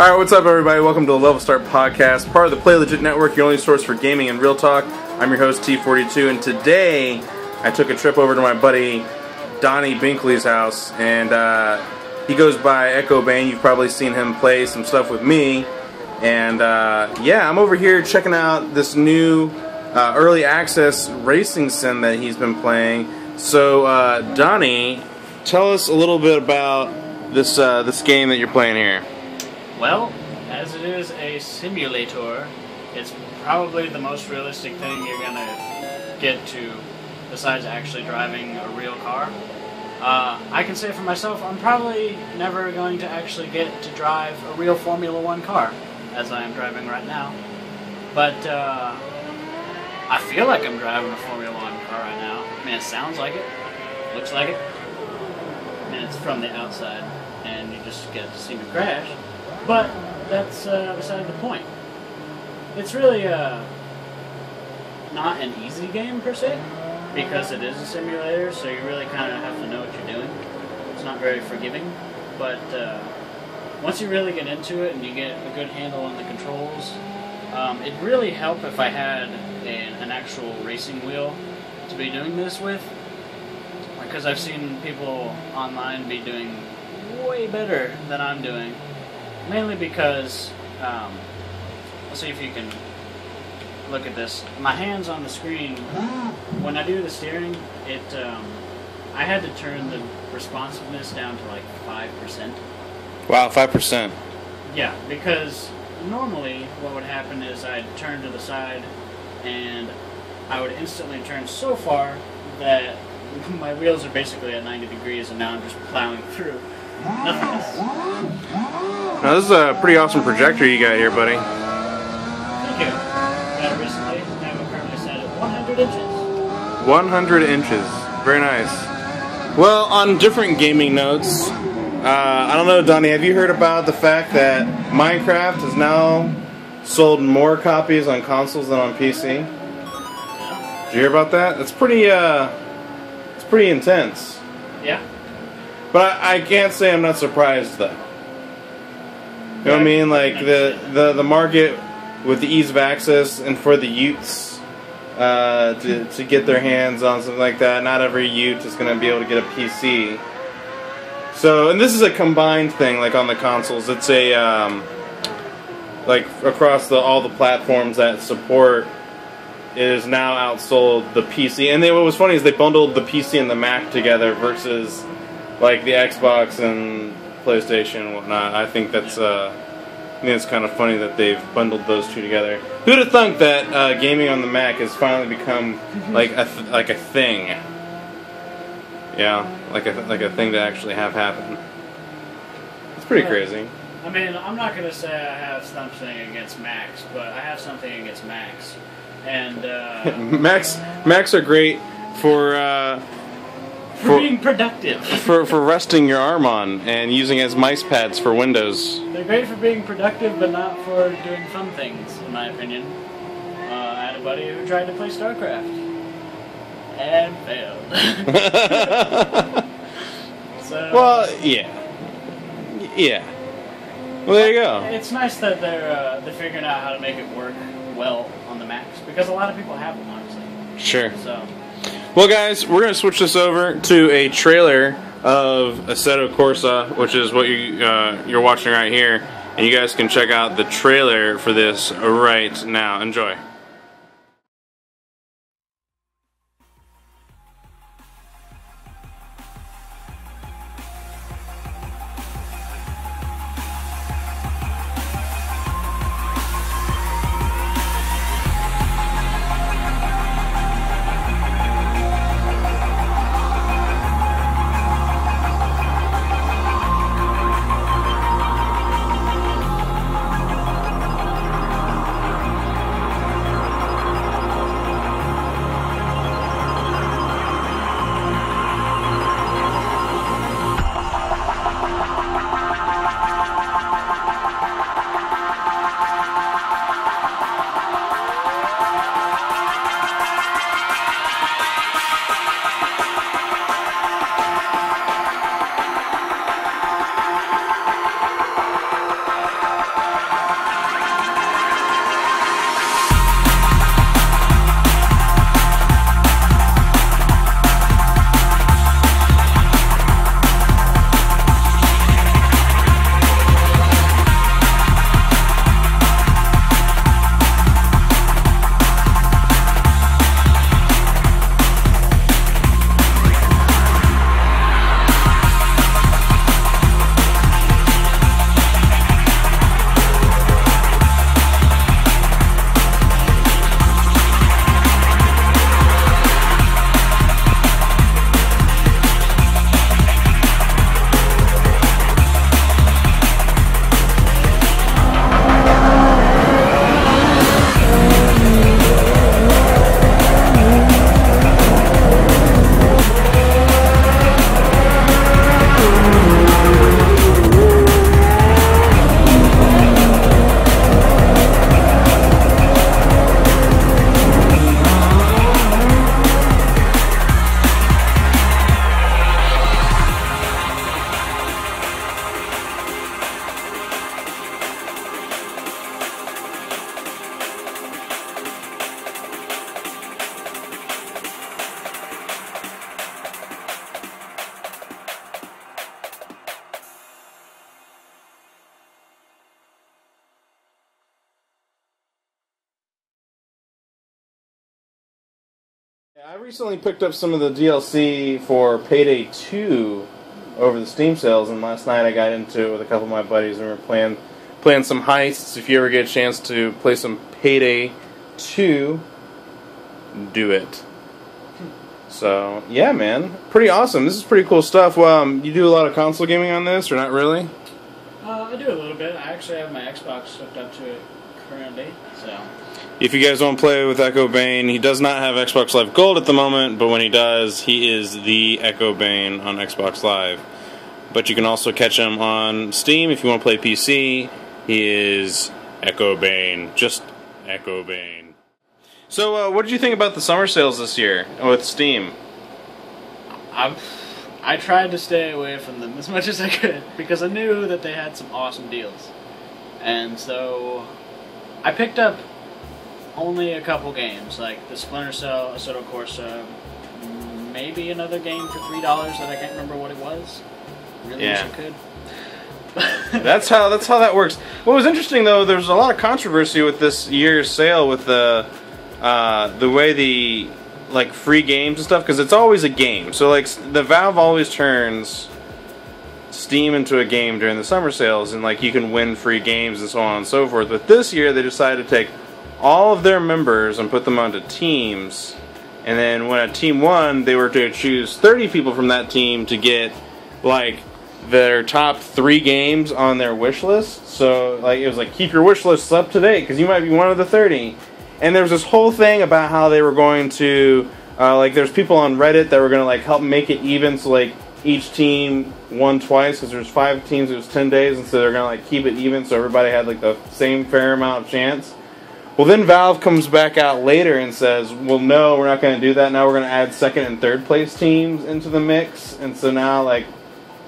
Alright, what's up everybody? Welcome to the Level Start Podcast, part of the Play Legit Network, your only source for gaming and real talk. I'm your host, T42, and today I took a trip over to my buddy Donnie Binkley's house, and he goes by Echobane. You've probably seen him play some stuff with me, and yeah, I'm over here checking out this new early access racing sim that he's been playing. So, Donnie, tell us a little bit about this game that you're playing here. Well, as it is a simulator, it's probably the most realistic thing you're going to get to besides actually driving a real car. I can say for myself, I'm probably never going to actually get to drive a real Formula 1 car, as I am driving right now. But I feel like I'm driving a Formula 1 car right now. I mean, it sounds like it, looks like it. I mean, it's from the outside, and you just get to see me crash. But that's beside the point. It's really not an easy game per se, because it is a simulator, so you really kind of have to know what you're doing. It's not very forgiving, but once you really get into it and you get a good handle on the controls, it'd really help if I had an actual racing wheel to be doing this with, because I've seen people online be doing way better than I'm doing. Mainly because, let's see if you can look at this. My hand's on the screen. When I do the steering, I had to turn the responsiveness down to like 5%. Wow, 5%. Yeah, because normally what would happen is I'd turn to the side and I would instantly turn so far that my wheels are basically at 90 degrees and now I'm just plowing through. Nothing else. Now this is a pretty awesome projector you got here, buddy. Thank you. Got it recently. Now we're currently set at 100 inches. 100 inches. Very nice. Well, on different gaming notes, I don't know, Donnie, have you heard about the fact that Minecraft has now sold more copies on consoles than on PC? Yeah. Did you hear about that? It's pretty intense. Yeah. But I can't say I'm not surprised, though. You know what I mean? Like, the market with the ease of access and for the youths to get their hands on something like that, not every youth is going to be able to get a PC. So, and this is a combined thing, like on the consoles. It's a, like, across all the platforms that support, it is now outsold the PC. And what was funny is they bundled the PC and the Mac together versus like the Xbox and PlayStation and whatnot. I think that's it's kind of funny that they've bundled those two together. Who'd have thunk that gaming on the Mac has finally become like a thing? Yeah, like a thing to actually have happen. It's pretty crazy. I mean, I'm not gonna say I have something against Macs, but I have something against Macs, and Macs are great for being productive. for resting your arm on and using as mice pads for Windows. They're great for being productive, but not for doing fun things, in my opinion. I had a buddy who tried to play StarCraft and failed. So, well, yeah. Well, there you go. It's nice that they're figuring out how to make it work well on the Macs, because a lot of people have them, honestly. Sure. So. Well, guys, we're going to switch this over to a trailer of Assetto Corsa, which is what you're watching right here, and you guys can check out the trailer for this right now. Enjoy. I recently picked up some of the DLC for Payday 2 over the Steam sales, and last night I got into it with a couple of my buddies, and we were playing some heists. If you ever get a chance to play some Payday 2, do it. So, yeah, man. Pretty awesome. This is pretty cool stuff. Well, you do a lot of console gaming on this, or not really? I do a little bit. I actually have my Xbox hooked up to it currently, so... If you guys want to play with Echobane, he does not have Xbox Live Gold at the moment, but when he does, he is the Echobane on Xbox Live. But you can also catch him on Steam if you want to play PC. He is Echobane. Just Echobane. So, what did you think about the summer sales this year with Steam? I tried to stay away from them as much as I could because I knew that they had some awesome deals. And so I picked up only a couple games, like the Splinter Cell, Assetto Corsa, maybe another game for $3 that I can't remember what it was. Really wish I could. That's how that works. What was interesting though, there's a lot of controversy with this year's sale with the way the like free games and stuff, because it's always a game. So like the Valve always turns Steam into a game during the summer sales, and like you can win free games and so on and so forth. But this year they decided to take all of their members and put them onto teams, and then when a team won, they were to choose 30 people from that team to get like their top 3 games on their wish list. So like it was like, keep your wish lists up to date because you might be one of the 30. And there was this whole thing about how they were going to like there's people on Reddit that were going to like help make it even, so like each team won twice because there's 5 teams, it was 10 days, and so they're going to like keep it even so everybody had like the same fair amount of chance. Well, then Valve comes back out later and says, well, no, we're not going to do that. Now we're going to add second and third place teams into the mix. And so now, like,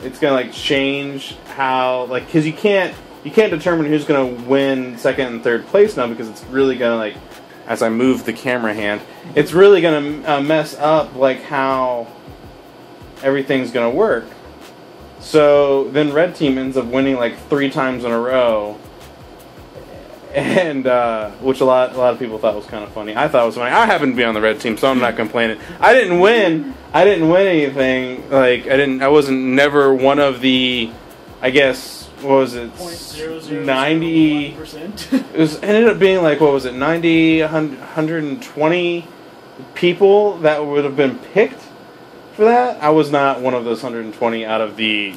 it's going to, like, change how, like, because you can't determine who's going to win second and third place now, because it's really going to, like, as I move the camera hand, it's really going to mess up, like, how everything's going to work. So then Red Team ends up winning, like, 3 times in a row. And which a lot of people thought was kind of funny. I thought it was funny. I happened to be on the red team, so I'm not complaining. I didn't win anything. Like I wasn't never one of the, I guess, what was it? 90%. It ended up being like, what was it? 90, 120 people that would have been picked for that. I was not one of those 120 out of the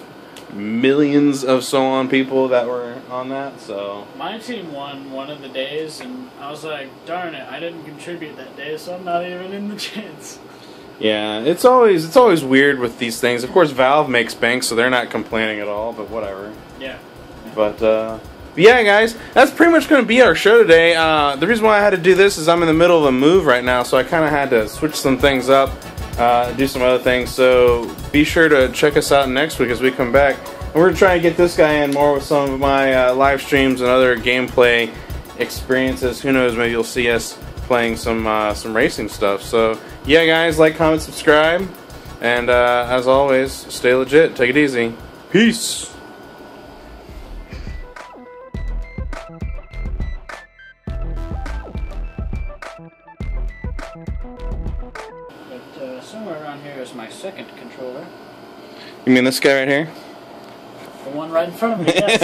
millions of so on people that were on that. So my team won one of the days, and I was like, darn it, I didn't contribute that day, so I'm not even in the chance. Yeah, it's always weird with these things. Of course, Valve makes bank, so they're not complaining at all. But whatever. Yeah. But yeah, guys, that's pretty much going to be our show today. The reason why I had to do this is I'm in the middle of a move right now, so I kind of had to switch some things up. Do some other things, so be sure to check us out next week as we come back. And we're going to try and get this guy in more with some of my live streams and other gameplay experiences. Who knows, maybe you'll see us playing some racing stuff. So, yeah, guys, like, comment, subscribe, and as always, stay legit, take it easy. Peace! Somewhere around here is my second controller. You mean this guy right here? The one right in front of me, yes.